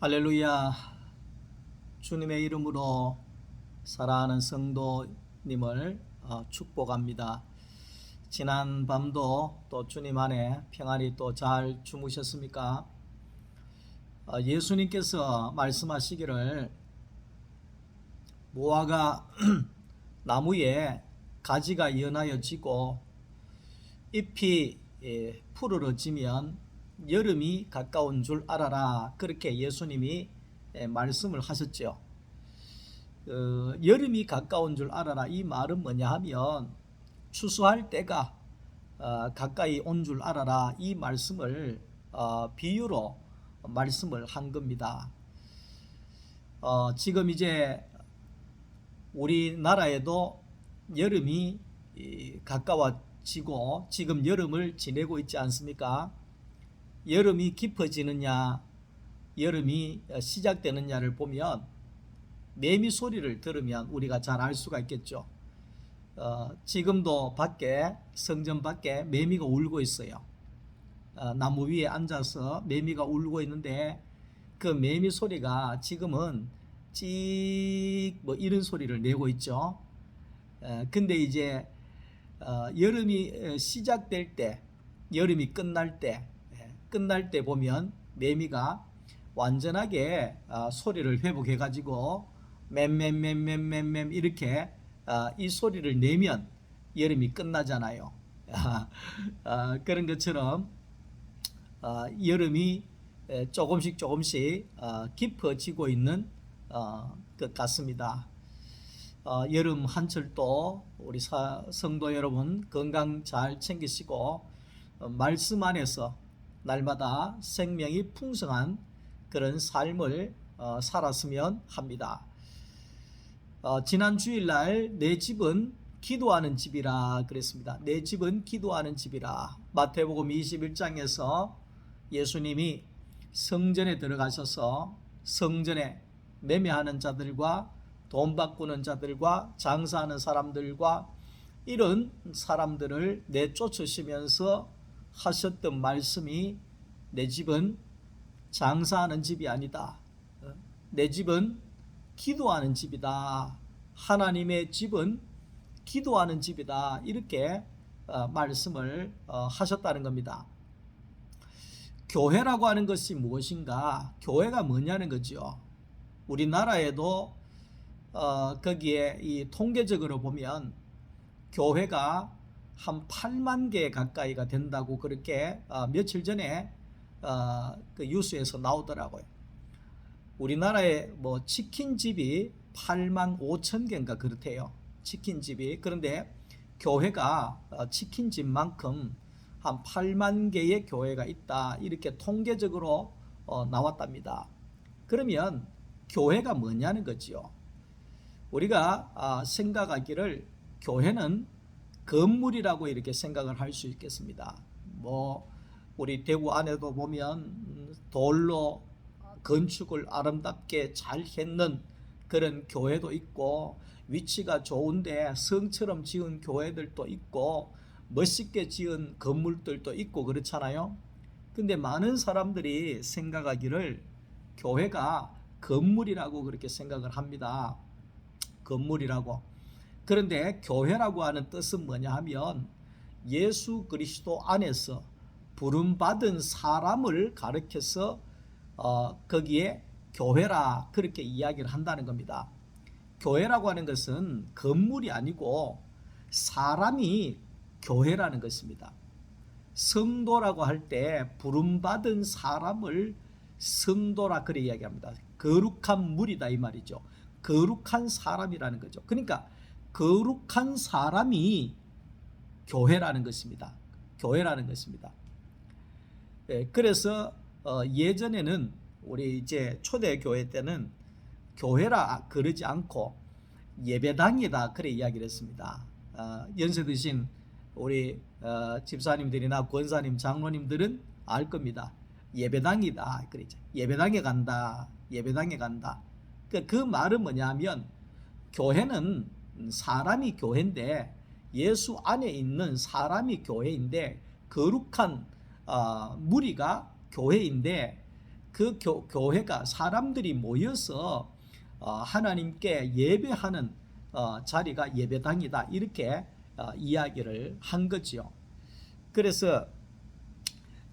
할렐루야. 주님의 이름으로 사랑하는 성도님을 축복합니다. 지난 밤도 또 주님 안에 평안히 또 잘 주무셨습니까? 예수님께서 말씀하시기를 무화과 나무에 가지가 연하여 지고 잎이 푸르러지면 여름이 가까운 줄 알아라, 그렇게 예수님이 말씀을 하셨죠. 여름이 가까운 줄 알아라, 이 말은 뭐냐 하면 추수할 때가 가까이 온 줄 알아라, 이 말씀을 비유로 말씀을 한 겁니다. 지금 이제 우리나라에도 여름이 가까워지고 지금 여름을 지내고 있지 않습니까? 여름이 깊어지느냐, 여름이 시작되느냐를 보면 매미 소리를 들으면 우리가 잘 알 수가 있겠죠. 지금도 밖에, 성전 밖에 매미가 울고 있어요. 나무 위에 앉아서 매미가 울고 있는데 그 매미 소리가 지금은 찍 뭐 이런 소리를 내고 있죠. 근데 이제 여름이 시작될 때, 여름이 끝날 때 보면 매미가 완전하게 소리를 회복해 가지고 맴맴맴맴맴맴 이렇게 이 소리를 내면 여름이 끝나잖아요. 그런 것처럼 여름이 조금씩 깊어지고 있는 것 같습니다. 여름 한철도 우리 성도 여러분 건강 잘 챙기시고 말씀 안에서 날마다 생명이 풍성한 그런 삶을 살았으면 합니다. 지난 주일날 내 집은 기도하는 집이라 그랬습니다. 내 집은 기도하는 집이라. 마태복음 21장에서 예수님이 성전에 들어가셔서 성전에 매매하는 자들과 돈 바꾸는 자들과 장사하는 사람들과 이런 사람들을 내쫓으시면서 하셨던 말씀이 내 집은 장사하는 집이 아니다. 내 집은 기도하는 집이다. 하나님의 집은 기도하는 집이다. 이렇게 말씀을 하셨다는 겁니다. 교회라고 하는 것이 무엇인가? 교회가 뭐냐는 거죠. 우리나라에도 거기에 이 통계적으로 보면 교회가 한 8만 개 가까이가 된다고 그렇게 며칠 전에 그 뉴스에서 나오더라고요. 우리나라에 뭐 치킨집이 8만 5천 개인가 그렇대요. 치킨집이. 그런데 교회가 치킨집만큼 한 8만 개의 교회가 있다, 이렇게 통계적으로 나왔답니다. 그러면 교회가 뭐냐는 거지요. 우리가 생각하기를 교회는 건물이라고 이렇게 생각을 할 수 있겠습니다. 뭐 우리 대구 안에도 보면 돌로 건축을 아름답게 잘 했는 그런 교회도 있고, 위치가 좋은데 성처럼 지은 교회들도 있고, 멋있게 지은 건물들도 있고 그렇잖아요. 근데 많은 사람들이 생각하기를 교회가 건물이라고 그렇게 생각을 합니다. 건물이라고. 그런데 교회라고 하는 뜻은 뭐냐 하면 예수 그리스도 안에서 부름받은 사람을 가르쳐서 거기에 교회라 그렇게 이야기를 한다는 겁니다. 교회라고 하는 것은 건물이 아니고 사람이 교회라는 것입니다. 성도라고 할 때 부름받은 사람을 성도라 그래 이야기합니다. 거룩한 물이다 이 말이죠. 거룩한 사람이라는 거죠. 그러니까 거룩한 사람이 교회라는 것입니다. 교회라는 것입니다. 그래서 예전에는 우리 이제 초대교회 때는 교회라 그러지 않고 예배당이다 그래 이야기를 했습니다. 연세 드신 우리 집사님들이나 권사님, 장로님들은 알 겁니다. 예배당이다 그러죠. 예배당에 간다. 예배당에 간다. 그 말은 뭐냐면 교회는 사람이 교회인데, 예수 안에 있는 사람이 교회인데, 거룩한 무리가 교회인데, 그 교회가 사람들이 모여서 하나님께 예배하는 자리가 예배당이다, 이렇게 이야기를 한 거지요. 그래서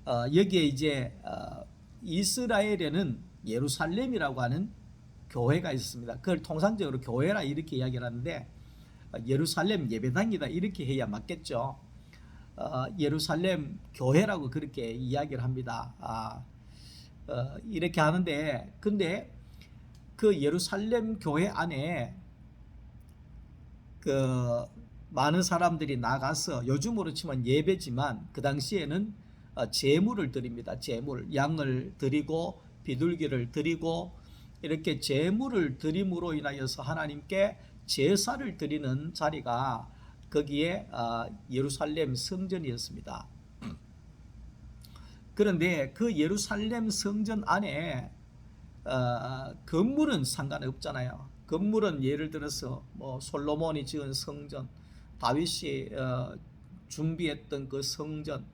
여기에 이제 이스라엘에는 예루살렘이라고 하는 교회가 있습니다. 그걸 통상적으로 교회라 이렇게 이야기를 하는데 예루살렘 예배당이다 이렇게 해야 맞겠죠. 예루살렘 교회라고 그렇게 이야기를 합니다. 이렇게 하는데, 근데 그 예루살렘 교회 안에 그 많은 사람들이 나가서, 요즘으로 치면 예배지만 그 당시에는 제물을 드립니다. 제물, 양을 드리고 비둘기를 드리고 이렇게 제물을 드림으로 인하여서 하나님께 제사를 드리는 자리가 거기에 예루살렘 성전이었습니다. 그런데 그 예루살렘 성전 안에 건물은 상관없잖아요. 건물은 예를 들어서 뭐 솔로몬이 지은 성전, 다윗이 준비했던 그 성전,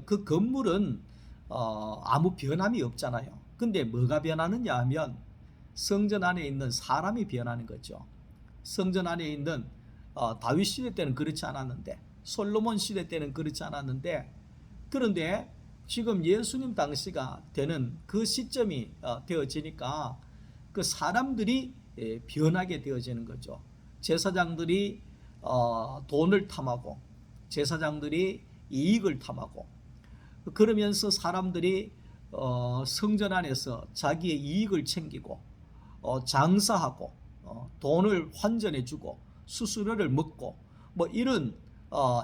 그 건물은 아무 변함이 없잖아요. 근데 뭐가 변하느냐 하면 성전 안에 있는 사람이 변하는 거죠. 성전 안에 있는 다윗 시대 때는 그렇지 않았는데, 솔로몬 시대 때는 그렇지 않았는데, 그런데 지금 예수님 당시가 되는 그 시점이 되어지니까 그 사람들이 변하게 되어지는 거죠. 제사장들이 돈을 탐하고, 제사장들이 이익을 탐하고, 그러면서 사람들이 성전 안에서 자기의 이익을 챙기고 장사하고 돈을 환전해주고 수수료를 먹고 뭐 이런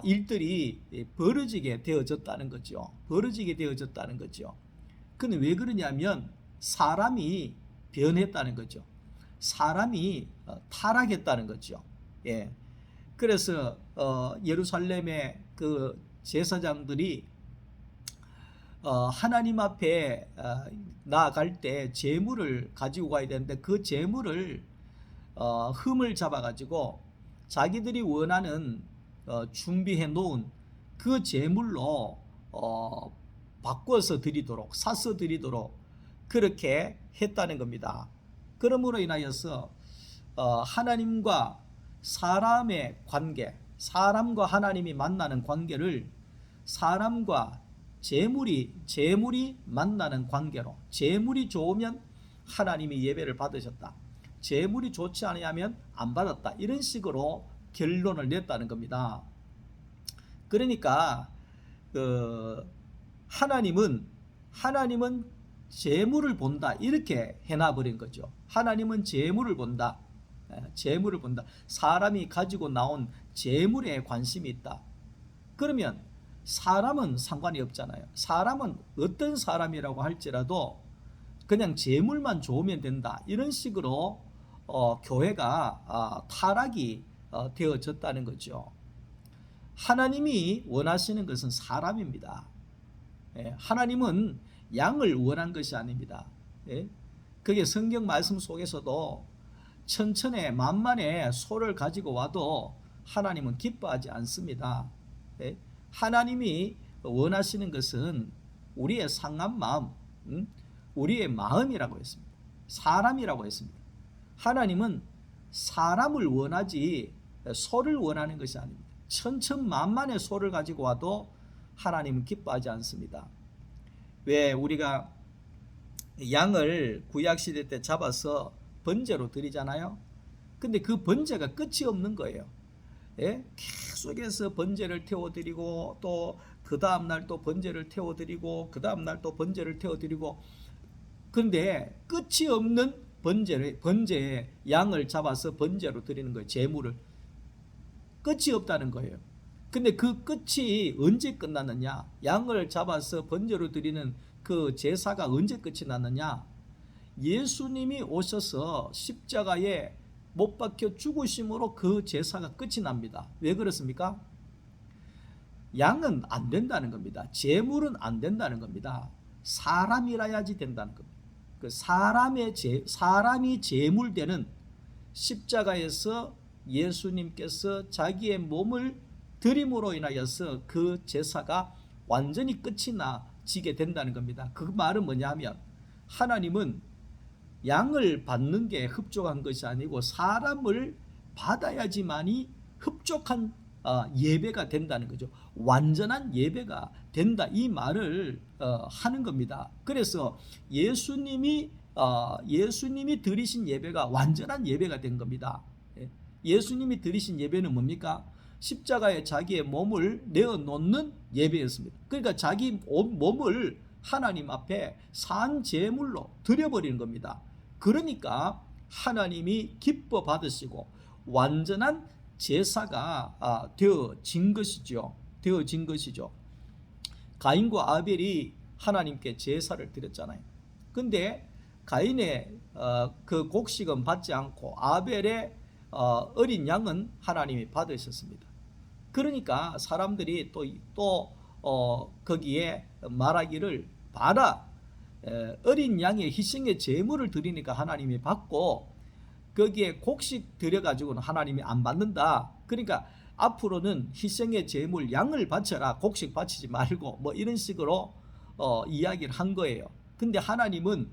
일들이 벌어지게 되어졌다는 거죠. 벌어지게 되어졌다는 거죠. 근데 왜 그러냐면 사람이 변했다는 거죠. 사람이 타락했다는 거죠. 예. 그래서 예루살렘의 그 제사장들이 하나님 앞에 나아갈 때 제물을 가지고 가야 되는데, 그 제물을 흠을 잡아가지고 자기들이 원하는 준비해 놓은 그 제물로 바꿔서 드리도록, 사서 드리도록 그렇게 했다는 겁니다. 그러므로 인하여서 하나님과 사람의 관계, 사람과 하나님이 만나는 관계를 사람과 재물이 만나는 관계로, 재물이 좋으면 하나님이 예배를 받으셨다, 재물이 좋지 않으면 안 받았다, 이런 식으로 결론을 냈다는 겁니다. 그러니까 하나님은 재물을 본다, 이렇게 해놔버린 거죠. 하나님은 재물을 본다. 재물을 본다. 사람이 가지고 나온 재물에 관심이 있다. 그러면 사람은 상관이 없잖아요. 사람은 어떤 사람이라고 할지라도 그냥 재물만 좋으면 된다, 이런 식으로 교회가 타락이 되어졌다는 거죠. 하나님이 원하시는 것은 사람입니다. 하나님은 양을 원한 것이 아닙니다. 그게 성경 말씀 속에서도 천천에 만만의 소를 가지고 와도 하나님은 기뻐하지 않습니다. 하나님이 원하시는 것은 우리의 상한 마음, 우리의 마음이라고 했습니다. 사람이라고 했습니다. 하나님은 사람을 원하지 소를 원하는 것이 아닙니다. 천천만만의 소를 가지고 와도 하나님은 기뻐하지 않습니다. 왜 우리가 양을 구약시대 때 잡아서 번제로 드리잖아요. 근데 그 번제가 끝이 없는 거예요. 계속해서 번제를 태워드리고, 또 그 다음날 또 번제를 태워드리고, 그 다음날 또 번제를 태워드리고, 근데 끝이 없는 번제에 양을 잡아서 번제로 드리는 거예요. 제물을. 끝이 없다는 거예요. 근데 그 끝이 언제 끝났느냐? 양을 잡아서 번제로 드리는 그 제사가 언제 끝이 났느냐? 예수님이 오셔서 십자가에 못 박혀 죽으심으로 그 제사가 끝이 납니다. 왜 그렇습니까? 양은 안 된다는 겁니다. 제물은 안 된다는 겁니다. 사람이라야지 된다는 겁니다. 그 사람이 제물되는 십자가에서 예수님께서 자기의 몸을 드림으로 인하여서 그 제사가 완전히 끝이 나 지게 된다는 겁니다. 그 말은 뭐냐면 하나님은 양을 받는 게 흡족한 것이 아니고 사람을 받아야지만이 흡족한 예배가 된다는 거죠. 완전한 예배가 된다, 이 말을 하는 겁니다. 그래서 예수님이 드리신 예배가 완전한 예배가 된 겁니다. 예수님이 드리신 예배는 뭡니까? 십자가에 자기의 몸을 내어놓는 예배였습니다. 그러니까 자기 몸을 하나님 앞에 산 제물로 드려버리는 겁니다. 그러니까 하나님이 기뻐 받으시고 완전한 제사가 되어진 것이죠. 가인과 아벨이 하나님께 제사를 드렸잖아요. 근데 가인의 그 곡식은 받지 않고 아벨의 어린 양은 하나님이 받으셨습니다. 그러니까 사람들이 또 거기에 말하기를 봐라, 어린 양의 희생의 제물을 드리니까 하나님이 받고 거기에 곡식 드려가지고는 하나님이 안 받는다. 그러니까 앞으로는 희생의 제물 양을 바쳐라, 곡식 바치지 말고, 뭐 이런 식으로 이야기를 한 거예요. 근데 하나님은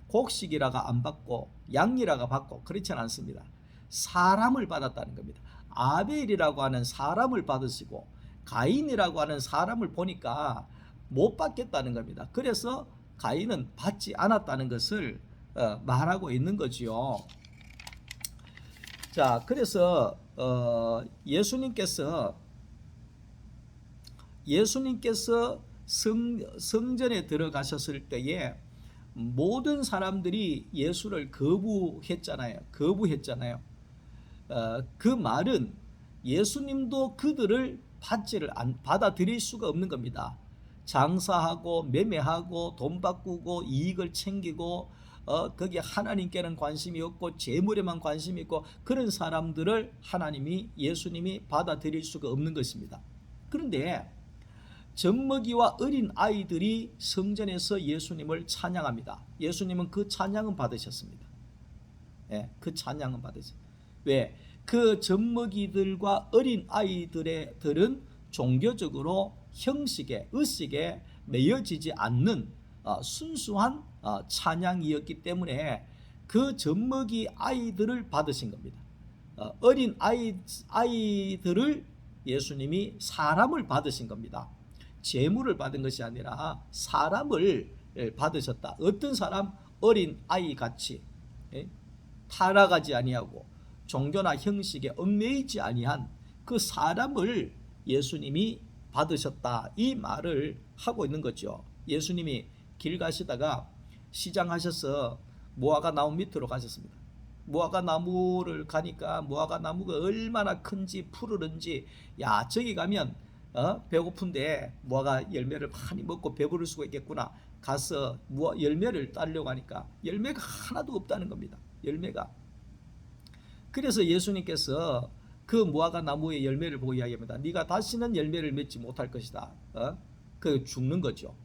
곡식이라가 안 받고 양이라가 받고 그렇지는 않습니다. 사람을 받았다는 겁니다. 아벨이라고 하는 사람을 받으시고 가인이라고 하는 사람을 보니까 못 받겠다는 겁니다. 그래서 가인은 받지 않았다는 것을 말하고 있는 거지요. 자, 그래서 예수님께서 성전에 들어가셨을 때에 모든 사람들이 예수를 거부했잖아요. 그 말은 예수님도 그들을 받아들일 수가 없는 겁니다. 장사하고 매매하고 돈 바꾸고 이익을 챙기고 거기에 하나님께는 관심이 없고 재물에만 관심이 있고 그런 사람들을 예수님이 받아들일 수가 없는 것입니다. 그런데 젖먹이와 어린 아이들이 성전에서 예수님을 찬양합니다. 예수님은 그 찬양은 받으셨습니다. 그 찬양은 받으셨습니다. 왜? 그 젖먹이들과 어린 아이들은 종교적으로 형식에, 의식에 매여지지 않는 순수한 찬양이었기 때문에 그 젖먹이 아이들을 받으신 겁니다. 어린 아이들을 예수님이 사람을 받으신 겁니다. 재물을 받은 것이 아니라 사람을 받으셨다. 어떤 사람? 어린 아이같이 타락하지 아니하고 종교나 형식에 얽매이지 아니한 그 사람을 예수님이 받으셨다, 이 말을 하고 있는 거죠. 예수님이 길 가시다가 시장하셔서 무화과 나무 밑으로 가셨습니다. 무화과 나무를 가니까 무화과 나무가 얼마나 큰지 푸르른지, 야, 저기 가면 배고픈데 무화과 열매를 많이 먹고 배부를 수가 있겠구나. 가서 열매를 따려고 하니까 열매가 하나도 없다는 겁니다. 열매가. 그래서 예수님께서 그 무화과 나무의 열매를 보고 이야기합니다. 네가 다시는 열매를 맺지 못할 것이다. 그 죽는 거죠.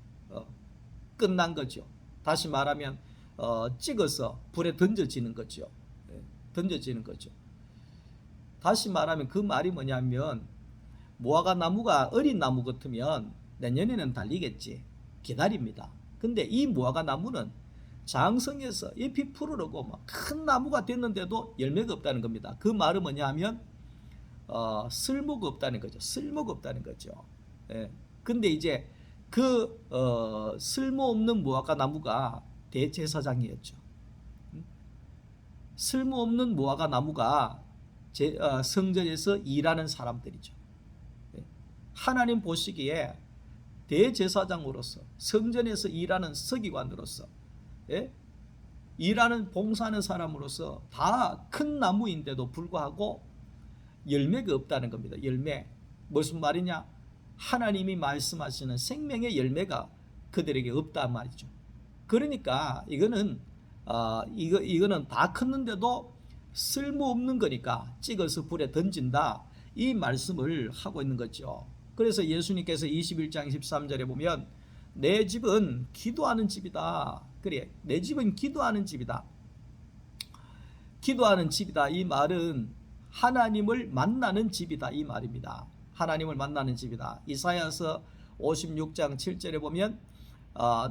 끝난 거죠. 다시 말하면 찍어서 불에 던져지는 거죠. 던져지는 거죠. 다시 말하면 그 말이 뭐냐면 무화과 나무가 어린 나무 같으면 내년에는 달리겠지. 기다립니다. 근데 이 무화과 나무는 장성해서 잎이 푸르르고 막 큰 나무가 됐는데도 열매가 없다는 겁니다. 그 말은 뭐냐 하면 쓸모가 없다는 거죠. 쓸모가 없다는 거죠. 근데 이제 그 쓸모없는 무화과 나무가 대제사장이었죠. 쓸모없는 무화과 나무가 성전에서 일하는 사람들이죠. 하나님 보시기에 대제사장으로서 성전에서 일하는 서기관으로서 일하는 봉사하는 사람으로서 다 큰 나무인데도 불구하고 열매가 없다는 겁니다. 열매. 무슨 말이냐? 하나님이 말씀하시는 생명의 열매가 그들에게 없단 말이죠. 그러니까 이거는 다 컸는데도 쓸모없는 거니까 찍어서 불에 던진다, 이 말씀을 하고 있는 거죠. 그래서 예수님께서 21장 13절에 보면 내 집은 기도하는 집이다. 그래, 내 집은 기도하는 집이다. 기도하는 집이다, 이 말은 하나님을 만나는 집이다, 이 말입니다. 하나님을 만나는 집이다. 이사야서 56장 7절에 보면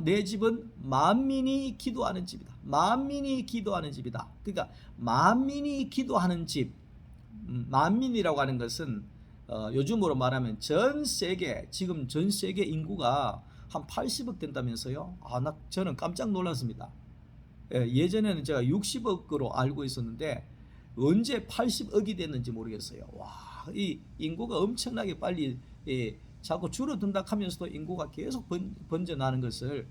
내 집은 만민이 기도하는 집이다. 만민이 기도하는 집이다. 그러니까 만민이 기도하는 집, 만민이라고 하는 것은 요즘으로 말하면 전 세계, 지금 전 세계 인구가 한 80억 된다면서요. 저는 깜짝 놀랐습니다. 예전에는 제가 60억으로 알고 있었는데 언제 80억이 됐는지 모르겠어요. 와, 이 인구가 엄청나게 빨리 자꾸 줄어든다 하면서도 인구가 계속 번져나는 것을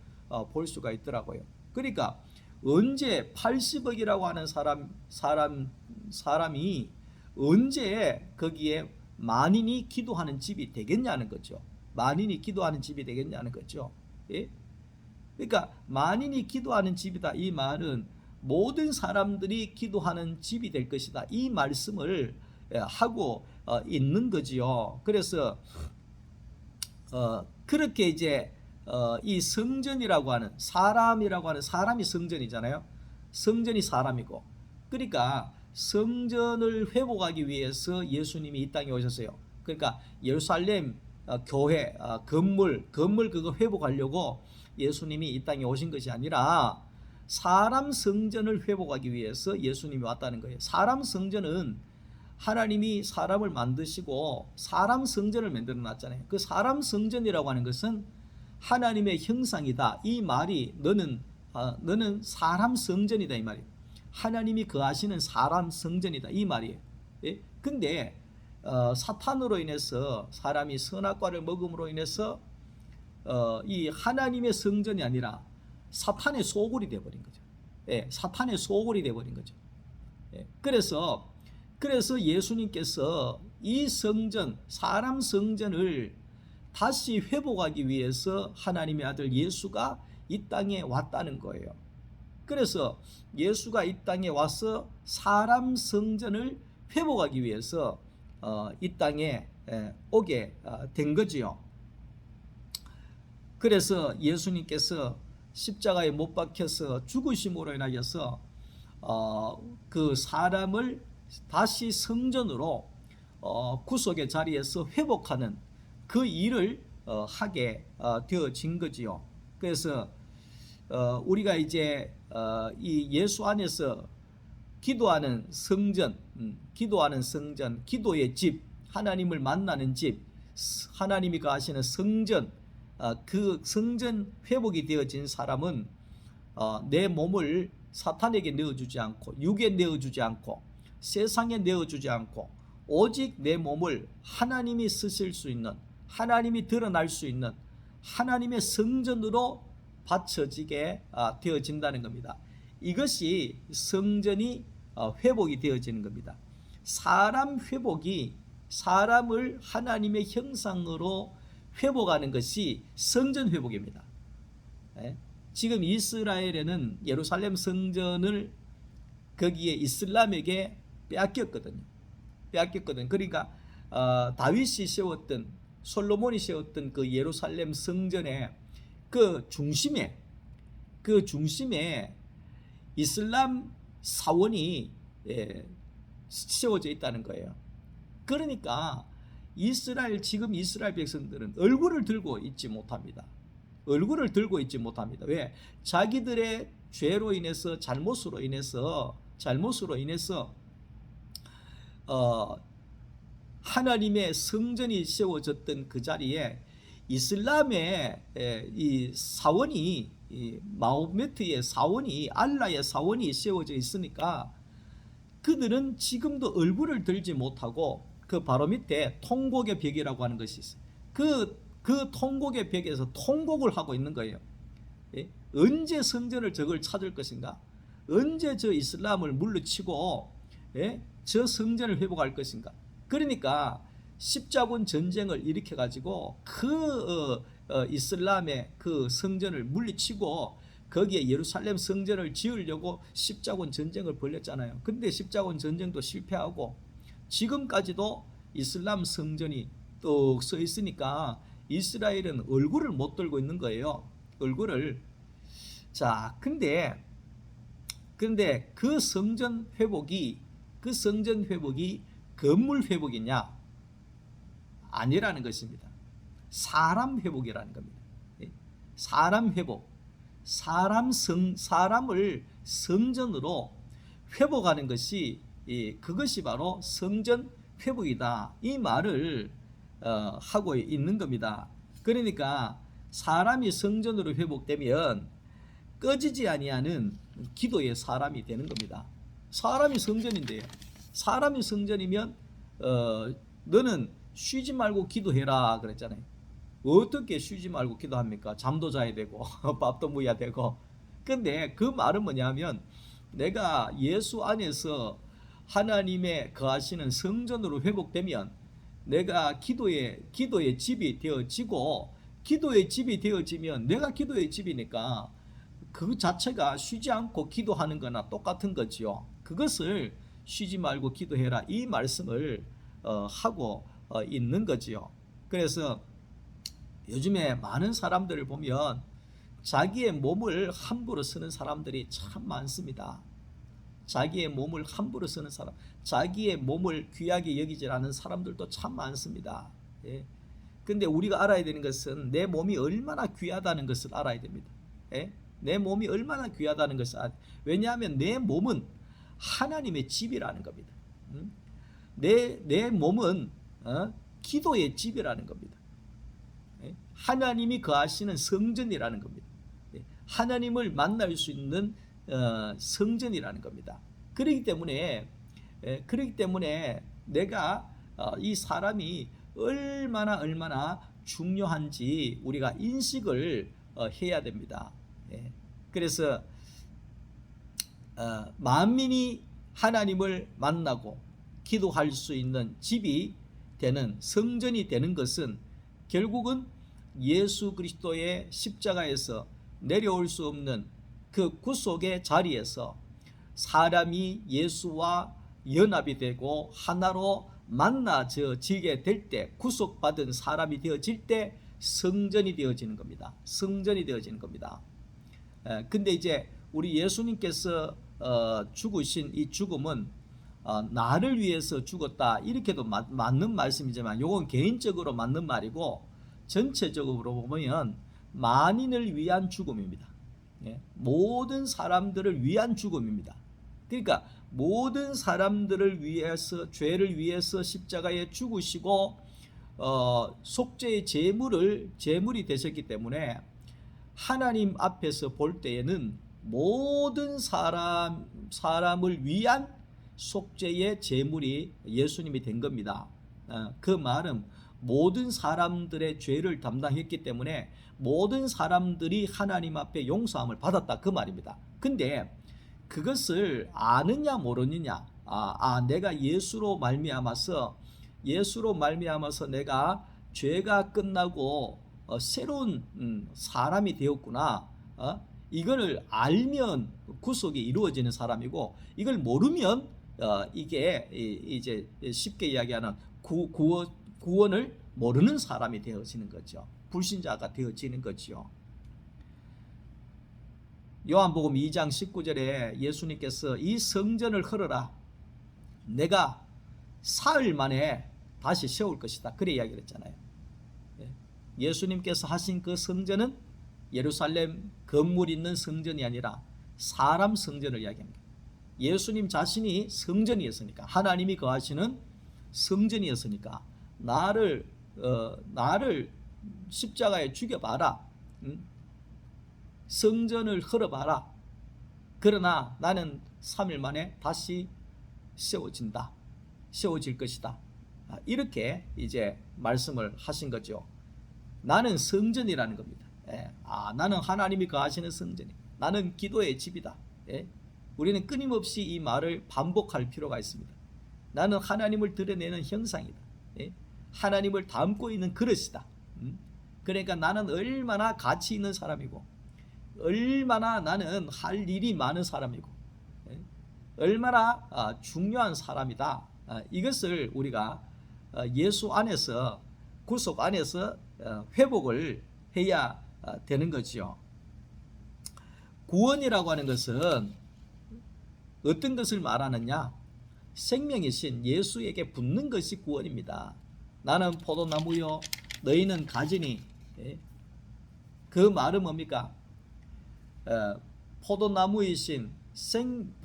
볼 수가 있더라고요. 그러니까 언제 80억이라고 하는 사람이 언제 거기에 만인이 기도하는 집이 되겠냐는 거죠. 만인이 기도하는 집이 되겠냐는 거죠. 예? 그러니까 만인이 기도하는 집이다. 이 말은 모든 사람들이 기도하는 집이 될 것이다. 이 말씀을 하고 있는 거지요. 그래서 그렇게 이제 이 성전이라고 하는 사람이라고 하는 사람이 성전이잖아요. 성전이 사람이고, 그러니까 성전을 회복하기 위해서 예수님이 이 땅에 오셨어요. 그러니까 예루살렘 교회 건물 그거 회복하려고 예수님이 이 땅에 오신 것이 아니라 사람 성전을 회복하기 위해서 예수님이 왔다는 거예요. 사람 성전은 하나님이 사람을 만드시고 사람 성전을 만들어 놨잖아요. 그 사람 성전이라고 하는 것은 하나님의 형상이다. 이 말이 너는 사람 성전이다 이 말이에요. 하나님이 거하시는 사람 성전이다 이 말이에요. 예? 근데 사탄으로 인해서 사람이 선악과를 먹음으로 인해서 이 하나님의 성전이 아니라 사탄의 소굴이 되어버린 거죠. 예, 사탄의 소굴이 되어버린 거죠. 예, 그래서 예수님께서 이 성전, 사람 성전을 다시 회복하기 위해서 하나님의 아들 예수가 이 땅에 왔다는 거예요. 그래서 예수가 이 땅에 와서 사람 성전을 회복하기 위해서 이 땅에 오게 된 거지요. 그래서 예수님께서 십자가에 못 박혀서 죽으심으로 인하여서 그 사람을 다시 성전으로 구속의 자리에서 회복하는 그 일을 하게 되어진 거지요. 그래서 우리가 이제 이 예수 안에서 기도하는 성전, 기도의 집, 하나님을 만나는 집, 하나님이 거하시는 성전, 그 성전 회복이 되어진 사람은 내 몸을 사탄에게 내어주지 않고, 육에 내어주지 않고, 세상에 내어주지 않고, 오직 내 몸을 하나님이 쓰실 수 있는, 하나님이 드러날 수 있는 하나님의 성전으로 바쳐지게 되어진다는 겁니다. 이것이 성전이 회복이 되어지는 겁니다. 사람 회복이, 사람을 하나님의 형상으로 회복하는 것이 성전 회복입니다. 지금 이스라엘에는 예루살렘 성전을 거기에 이슬람에게 빼앗겼거든요. 그러니까 다윗이 세웠던, 솔로몬이 세웠던 그 예루살렘 성전의 그 중심에 이슬람 사원이 세워져 있다는 거예요. 그러니까 지금 이스라엘 백성들은 얼굴을 들고 있지 못합니다. 왜? 자기들의 죄로 인해서, 잘못으로 인해서 하나님의 성전이 세워졌던 그 자리에 이슬람의 이 사원이, 마호메트의 사원이, 알라의 사원이 세워져 있으니까 그들은 지금도 얼굴을 들지 못하고 그 바로 밑에 통곡의 벽이라고 하는 것이 있어요. 그 통곡의 벽에서 통곡을 하고 있는 거예요. 언제 성전을 저걸 찾을 것인가? 언제 저 이슬람을 물리치고 저 성전을 회복할 것인가? 그러니까 십자군 전쟁을 일으켜 가지고 그 이슬람의 그 성전을 물리치고 거기에 예루살렘 성전을 지으려고 십자군 전쟁을 벌였잖아요. 근데 십자군 전쟁도 실패하고 지금까지도 이슬람 성전이 뚝 서 있으니까 이스라엘은 얼굴을 못 들고 있는 거예요. 얼굴을. 자, 근데 그 성전 회복이 건물 회복이냐? 아니라는 것입니다. 사람 회복이라는 겁니다. 사람 회복, 사람을 성전으로 회복하는 것이 그것이 바로 성전 회복이다. 이 말을 하고 있는 겁니다. 그러니까 사람이 성전으로 회복되면 꺼지지 아니하는 기도의 사람이 되는 겁니다. 사람이 성전인데요. 사람이 성전이면 너는 쉬지 말고 기도해라 그랬잖아요. 어떻게 쉬지 말고 기도합니까? 잠도 자야 되고 밥도 먹어야 되고. 근데 그 말은 뭐냐면 내가 예수 안에서 하나님의 거하시는 성전으로 회복되면 내가 기도의 집이 되어지고, 기도의 집이 되어지면 내가 기도의 집이니까 그 자체가 쉬지 않고 기도하는 거나 똑같은 거지요. 그것을 쉬지 말고 기도해라 이 말씀을 하고 있는 거지요. 그래서 요즘에 많은 사람들을 보면 자기의 몸을 함부로 쓰는 사람들이 참 많습니다. 자기의 몸을 함부로 쓰는 사람, 자기의 몸을 귀하게 여기지 않는 사람들도 참 많습니다. 예. 근데 우리가 알아야 되는 것은 내 몸이 얼마나 귀하다는 것을 알아야 됩니다. 예? 내 몸이 얼마나 귀하다는 것을 왜냐하면 내 몸은 하나님의 집이라는 겁니다. 내 몸은 기도의 집이라는 겁니다. 예? 하나님이 거하시는 성전이라는 겁니다. 예? 하나님을 만날 수 있는 성전이라는 겁니다. 그렇기 때문에 내가 이 사람이 얼마나 중요한지 우리가 인식을 해야 됩니다. 예. 그래서 만민이 하나님을 만나고 기도할 수 있는 집이 되는 성전이 되는 것은 결국은 예수 그리스도의 십자가에서 내려올 수 없는 그 구속의 자리에서 사람이 예수와 연합이 되고 하나로 만나지게 될 때, 구속받은 사람이 되어질 때 성전이 되어지는 겁니다. 성전이 되어지는 겁니다. 근데 이제 우리 예수님께서 죽으신 이 죽음은 나를 위해서 죽었다 이렇게도 맞는 말씀이지만 이건 개인적으로 맞는 말이고 전체적으로 보면 만인을 위한 죽음입니다. 예? 모든 사람들을 위한 죽음입니다. 그러니까 모든 사람들을 위해서, 죄를 위해서 십자가에 죽으시고 속죄의 제물이 되셨기 때문에 하나님 앞에서 볼 때에는 모든 사람을 위한 속죄의 제물이 예수님이 된 겁니다. 그 말은 모든 사람들의 죄를 담당했기 때문에 모든 사람들이 하나님 앞에 용서함을 받았다 그 말입니다. 근데 그것을 아느냐 모르느냐, 내가 예수로 말미암아서 내가 죄가 끝나고 새로운 사람이 되었구나, 이걸 알면 구속이 이루어지는 사람이고, 이걸 모르면 이게 이제 쉽게 이야기하는 구원을 모르는 사람이 되어지는 거죠. 불신자가 되어지는 거죠. 요한복음 2장 19절에 예수님께서 이 성전을 헐어라, 내가 사흘 만에 다시 세울 것이다, 그래 이야기를 했잖아요. 예수님께서 하신 그 성전은 예루살렘 건물 있는 성전이 아니라 사람 성전을 이야기합니다. 예수님 자신이 성전이었으니까, 하나님이 거하시는 성전이었으니까 나를 십자가에 죽여봐라, 성전을 헐어봐라, 그러나 나는 3일 만에 다시 세워질 것이다, 이렇게 이제 말씀을 하신 거죠. 나는 성전이라는 겁니다. 나는 하나님이 거하시는 성전이, 나는 기도의 집이다. 우리는 끊임없이 이 말을 반복할 필요가 있습니다. 나는 하나님을 드러내는 형상이다. 하나님을 담고 있는 그릇이다. 그러니까 나는 얼마나 가치 있는 사람이고, 얼마나 나는 할 일이 많은 사람이고, 얼마나 중요한 사람이다. 이것을 우리가 예수 안에서, 구속 안에서 회복을 해야 되는 거지요. 구원이라고 하는 것은 어떤 것을 말하느냐? 생명이신 예수에게 붙는 것이 구원입니다. 나는 포도나무요, 너희는 가지니, 그 말은 뭡니까? 포도나무이신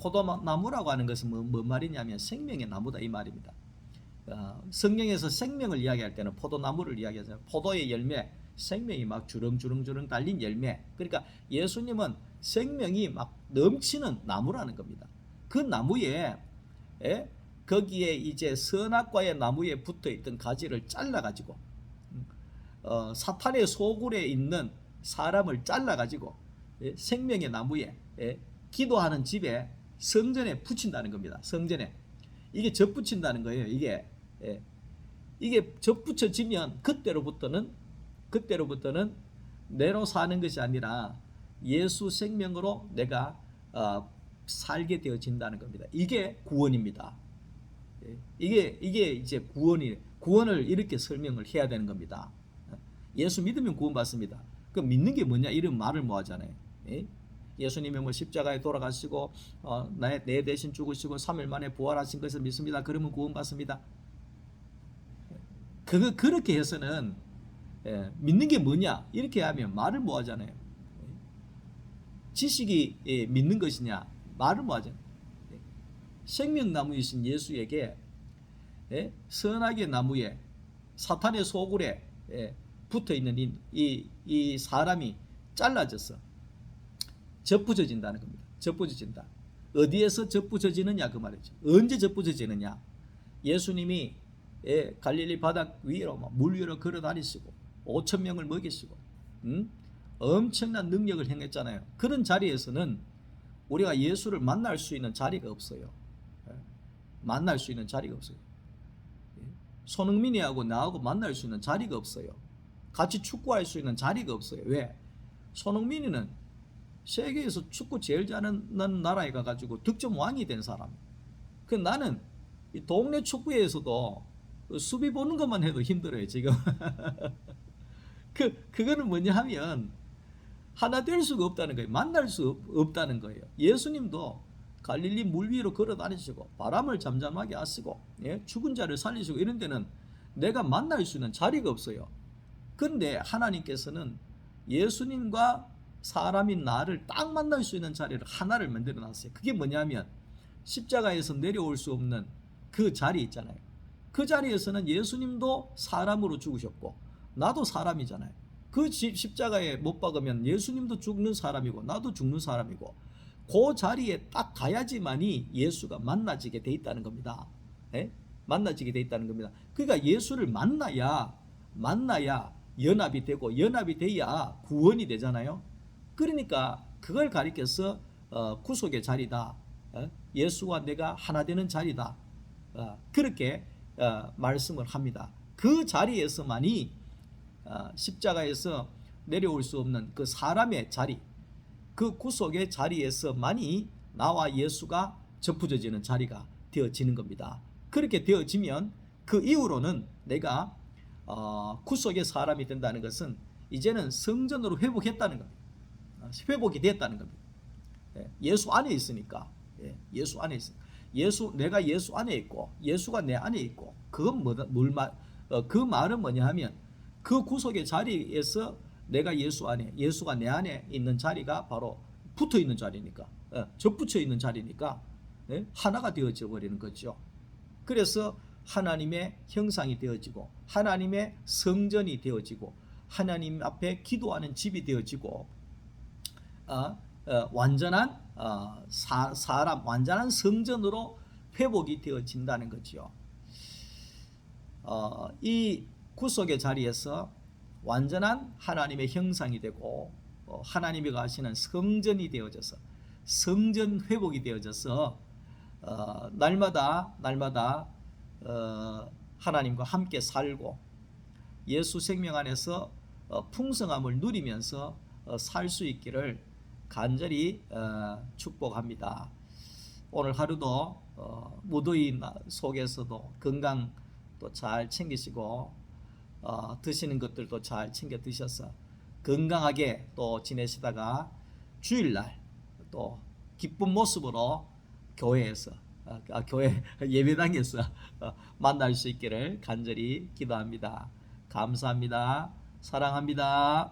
포도나무라고 하는 것은 뭔 말이냐면 생명의 나무다 이 말입니다. 성경에서 생명을 이야기할 때는 포도나무를 이야기하잖아요. 포도의 열매, 생명이 막 주렁주렁 달린 열매. 그러니까 예수님은 생명이 막 넘치는 나무라는 겁니다. 그 나무에 거기에 이제 선악과의 나무에 붙어 있던 가지를 잘라 가지고 사탄의 소굴에 있는 사람을 잘라 가지고 생명의 나무에 기도하는 집에 성전에 붙인다는 겁니다. 성전에 이게 접붙인다는 거예요. 이게 접붙여지면 그때로부터는 내로 사는 것이 아니라 예수 생명으로 내가 살게 되어진다는 겁니다. 이게 구원입니다. 이게 이제 구원을 이렇게 설명을 해야 되는 겁니다. 예수 믿으면 구원받습니다. 그 믿는 게 뭐냐 이런 말을 뭐 하잖아요. 예수님이 뭐 십자가에 돌아가시고 내 대신 죽으시고 3일 만에 부활하신 것을 믿습니다. 그러면 구원받습니다. 그렇게 해서는 믿는 게 뭐냐 이렇게 하면 말을 뭐 하잖아요. 지식이 믿는 것이냐 말을 뭐 하잖아요. 생명나무이신 예수에게 선악의 나무에 사탄의 소굴에 붙어있는 이 사람이 잘라져서 접붙여진다는 겁니다. 접붙여진다. 어디에서 접붙여지느냐 그 말이죠. 언제 접붙여지느냐. 예수님이 갈릴리 바다 위로 물 위로 걸어 다니시고 5천 명을 먹이시고 엄청난 능력을 행했잖아요. 그런 자리에서는 우리가 예수를 만날 수 있는 자리가 없어요. 만날 수 있는 자리가 없어요. 손흥민이하고 나하고 만날 수 있는 자리가 없어요. 같이 축구할 수 있는 자리가 없어요. 왜? 손흥민이는 세계에서 축구 제일 잘하는 나라에 가가지고 득점 왕이 된 사람. 그 나는 이 동네 축구에서도 수비 보는 것만 해도 힘들어요 지금. 그거는 뭐냐 하면 하나 될 수가 없다는 거예요. 만날 수 없다는 거예요. 예수님도 갈릴리 물 위로 걸어 다니시고 바람을 잠잠하게 하시고 죽은 자를 살리시고 이런 데는 내가 만날 수 있는 자리가 없어요. 그런데 하나님께서는 예수님과 사람인 나를 딱 만날 수 있는 자리를 하나를 만들어 놨어요. 그게 뭐냐면 십자가에서 내려올 수 없는 그 자리 있잖아요. 그 자리에서는 예수님도 사람으로 죽으셨고 나도 사람이잖아요. 그 십자가에 못 박으면 예수님도 죽는 사람이고 나도 죽는 사람이고 그 자리에 딱 가야지만이 예수가 만나지게 돼 있다는 겁니다. 만나지게 돼 있다는 겁니다. 그러니까 예수를 만나야 연합이 되고 연합이 돼야 구원이 되잖아요. 그러니까 그걸 가리켜서 구속의 자리다. 예수와 내가 하나 되는 자리다. 그렇게 말씀을 합니다. 그 자리에서만이 십자가에서 내려올 수 없는 그 사람의 자리, 그 구속의 자리에서만이 나와 예수가 접붙여지는 자리가 되어지는 겁니다. 그렇게 되어지면 그 이후로는 내가 구속의 사람이 된다는 것은 이제는 성전으로 회복했다는 겁니다. 회복이 됐다는 겁니다. 예수 안에 있으니까. 예수 안에 있으니까. 내가 예수 안에 있고 예수가 내 안에 있고 그건 그 말은 뭐냐 하면 그 구속의 자리에서 내가 예수 안에 예수가 내 안에 있는 자리가 바로 붙어 있는 자리니까 접붙여 있는 자리니까 하나가 되어져 버리는 거죠. 그래서 하나님의 형상이 되어지고 하나님의 성전이 되어지고 하나님 앞에 기도하는 집이 되어지고 완전한 사람 완전한 성전으로 회복이 되어진다는 거죠. 이 구속의 자리에서 완전한 하나님의 형상이 되고 하나님이 가시는 성전이 되어져서 성전 회복이 되어져서 날마다 하나님과 함께 살고 예수 생명 안에서 풍성함을 누리면서 살 수 있기를 간절히 축복합니다. 오늘 하루도 무더위 속에서도 건강 또 잘 챙기시고 드시는 것들도 잘 챙겨 드셔서 건강하게 또 지내시다가 주일날 또 기쁜 모습으로 교회에서 교회 예배당에서 만날 수 있기를 간절히 기도합니다. 감사합니다. 사랑합니다.